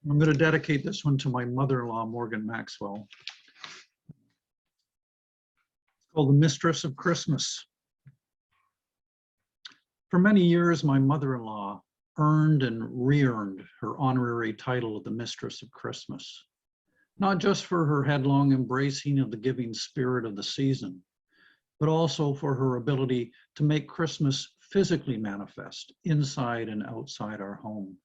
I'm going to dedicate this one to my mother-in-law, Morgan Maxwell. It's called The Mistress of Christmas. For many years, my mother-in-law earned and re-earned her honorary title of the Mistress of Christmas, not just for her headlong embracing of the giving spirit of the season, but also for her ability to make Christmas physically manifest inside and outside our home.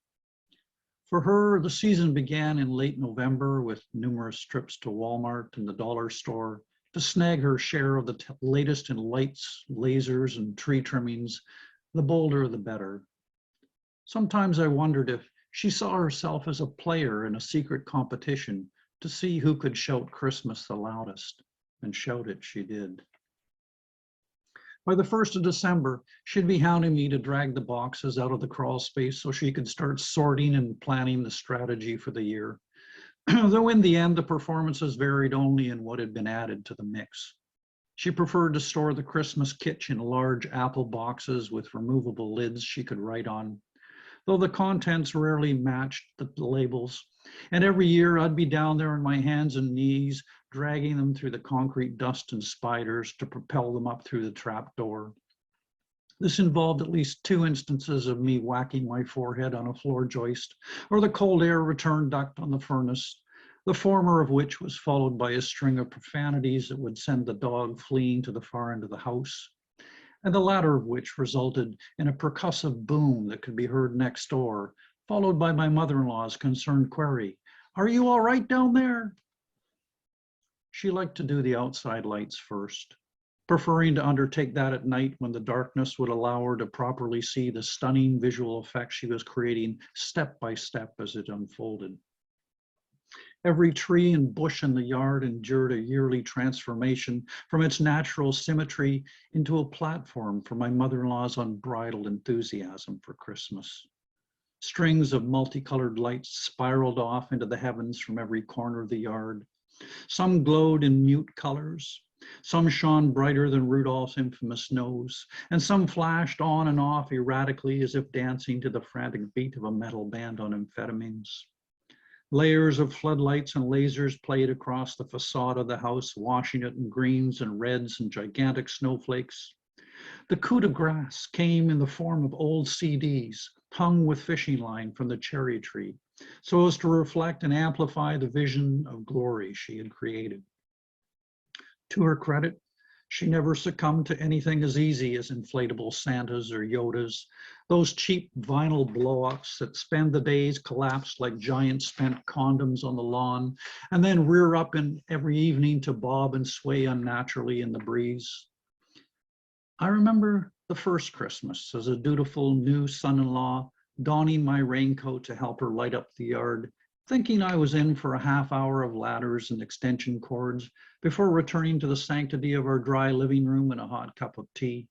For her, the season began in late November with numerous trips to Walmart and the dollar store to snag her share of the latest in lights, lasers, and tree trimmings. The bolder, the better. Sometimes I wondered if she saw herself as a player in a secret competition to see who could shout Christmas the loudest, and shout it she did. By the 1st of December, she'd be hounding me to drag the boxes out of the crawl space so she could start sorting and planning the strategy for the year. Though in the end, the performances varied only in what had been added to the mix. She preferred to store the Christmas kitsch in large apple boxes with removable lids she could write on, though the contents rarely matched the labels. And every year I'd be down there on my hands and knees, dragging them through the concrete dust and spiders to propel them up through the trap door. This involved at least 2 instances of me whacking my forehead on a floor joist or the cold air return duct on the furnace, the former of which was followed by a string of profanities that would send the dog fleeing to the far end of the house, and the latter of which resulted in a percussive boom that could be heard next door, followed by my mother-in-law's concerned query, "Are you all right down there?" She liked to do the outside lights first, preferring to undertake that at night when the darkness would allow her to properly see the stunning visual effect she was creating step by step as it unfolded. Every tree and bush in the yard endured a yearly transformation from its natural symmetry into a platform for my mother-in-law's unbridled enthusiasm for Christmas. Strings of multicolored lights spiraled off into the heavens from every corner of the yard. Some glowed in mute colors. Some shone brighter than Rudolph's infamous nose, and some flashed on and off erratically as if dancing to the frantic beat of a metal band on amphetamines. Layers of floodlights and lasers played across the facade of the house, washing it in greens and reds and gigantic snowflakes. The coup de grace came in the form of old CDs hung with fishing line from the cherry tree, so as to reflect and amplify the vision of glory she had created. To her credit, she never succumbed to anything as easy as inflatable Santas or Yodas, those cheap vinyl blow-ups that spend the days collapsed like giant spent condoms on the lawn, and then rear up in every evening to bob and sway unnaturally in the breeze. I remember the first Christmas as a dutiful new son-in-law, donning my raincoat to help her light up the yard, thinking I was in for a half hour of ladders and extension cords before returning to the sanctity of our dry living room and a hot cup of tea.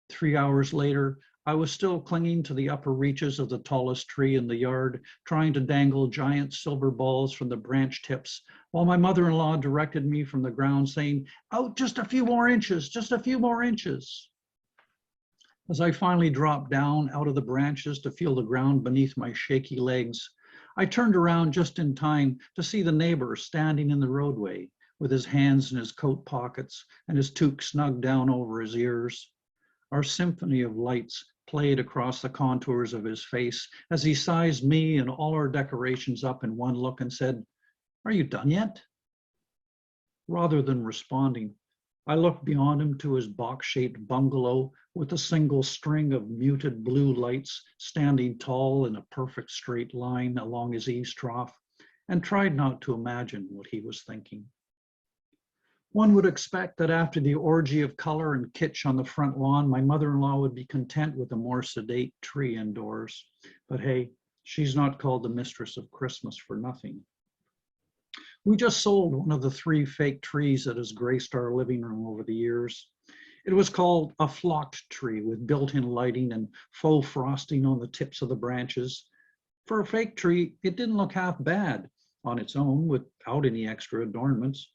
3 hours later, I was still clinging to the upper reaches of the tallest tree in the yard, trying to dangle giant silver balls from the branch tips, while my mother-in-law directed me from the ground, saying, "Out just a few more inches, just a few more inches." As I finally dropped down out of the branches to feel the ground beneath my shaky legs, I turned around just in time to see the neighbor standing in the roadway with his hands in his coat pockets and his toque snugged down over his ears. Our symphony of lights played across the contours of his face as he sized me and all our decorations up in one look and said, "Are you done yet?" Rather than responding, I looked beyond him to his box-shaped bungalow with a single string of muted blue lights standing tall in a perfect straight line along his eaves trough, and tried not to imagine what he was thinking. One would expect that after the orgy of color and kitsch on the front lawn, my mother-in-law would be content with a more sedate tree indoors. But hey, she's not called the Mistress of Christmas for nothing. We just sold one of the 3 fake trees that has graced our living room over the years. It was called a flocked tree with built-in lighting and faux frosting on the tips of the branches. For a fake tree, it didn't look half bad on its own without any extra adornments.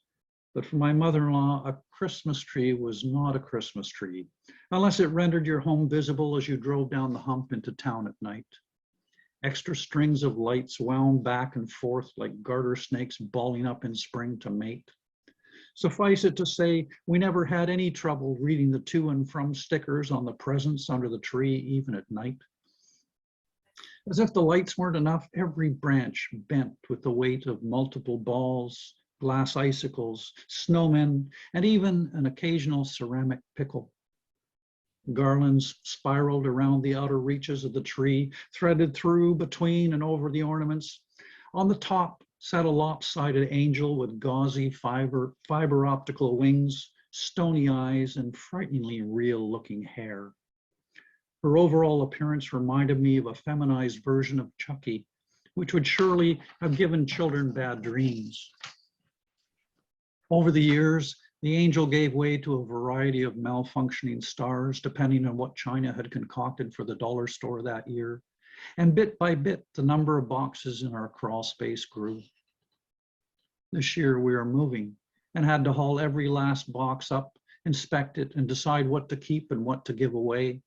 But for my mother-in-law, a Christmas tree was not a Christmas tree, unless it rendered your home visible as you drove down the hump into town at night. extra strings of lights wound back and forth like garter snakes balling up in spring to mate. Suffice it to say, we never had any trouble reading the to and from stickers on the presents under the tree, even at night. As if the lights weren't enough, every branch bent with the weight of multiple balls, glass icicles, snowmen, and even an occasional ceramic pickle. Garlands spiraled around the outer reaches of the tree, threaded through, between, and over the ornaments. On the top sat a lopsided angel with gauzy fiber optical wings, stony eyes, and frighteningly real-looking hair. Her overall appearance reminded me of a feminized version of Chucky, which would surely have given children bad dreams. Over the years, the angel gave way to a variety of malfunctioning stars, depending on what China had concocted for the dollar store that year. And bit by bit, the number of boxes in our crawl space grew. This year, we are moving and had to haul every last box up, inspect it, and decide what to keep and what to give away.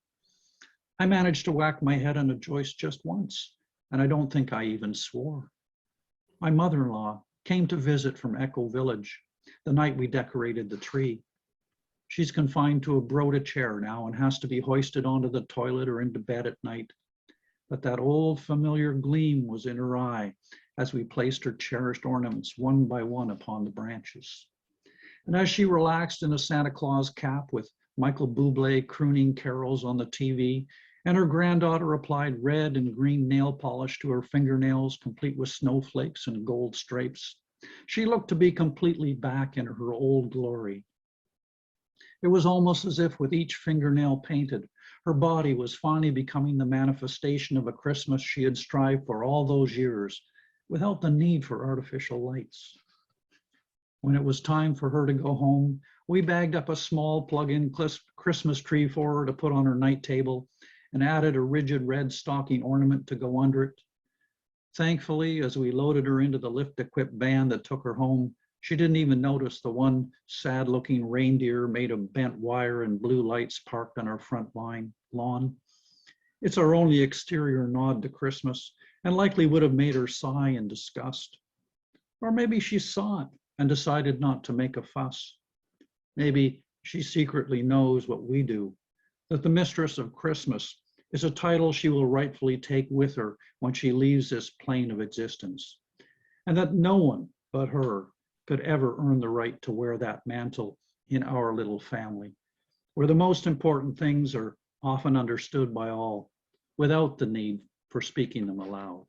I managed to whack my head on a joist just once, and I don't think I even swore. My mother-in-law came to visit from Echo Village the night we decorated the tree. She's confined to a Broda chair now and has to be hoisted onto the toilet or into bed at night. But that old familiar gleam was in her eye as we placed her cherished ornaments one by one upon the branches. And as she relaxed in a Santa Claus cap with Michael Bublé crooning carols on the TV, and her granddaughter applied red and green nail polish to her fingernails, complete with snowflakes and gold stripes, she looked to be completely back in her old glory. It was almost as if with each fingernail painted, her body was finally becoming the manifestation of a Christmas she had strived for all those years, without the need for artificial lights. When it was time for her to go home, we bagged up a small plug-in Christmas tree for her to put on her night table and added a rigid red stocking ornament to go under it. Thankfully, as we loaded her into the lift-equipped van that took her home, she didn't even notice the one sad-looking reindeer made of bent wire and blue lights parked on our front lawn. It's our only exterior nod to Christmas, and likely would have made her sigh in disgust. Or maybe she saw it and decided not to make a fuss. Maybe she secretly knows what we do, that the Mistress of Christmas is a title she will rightfully take with her when she leaves this plane of existence, and that no one but her could ever earn the right to wear that mantle in our little family, where the most important things are often understood by all without the need for speaking them aloud.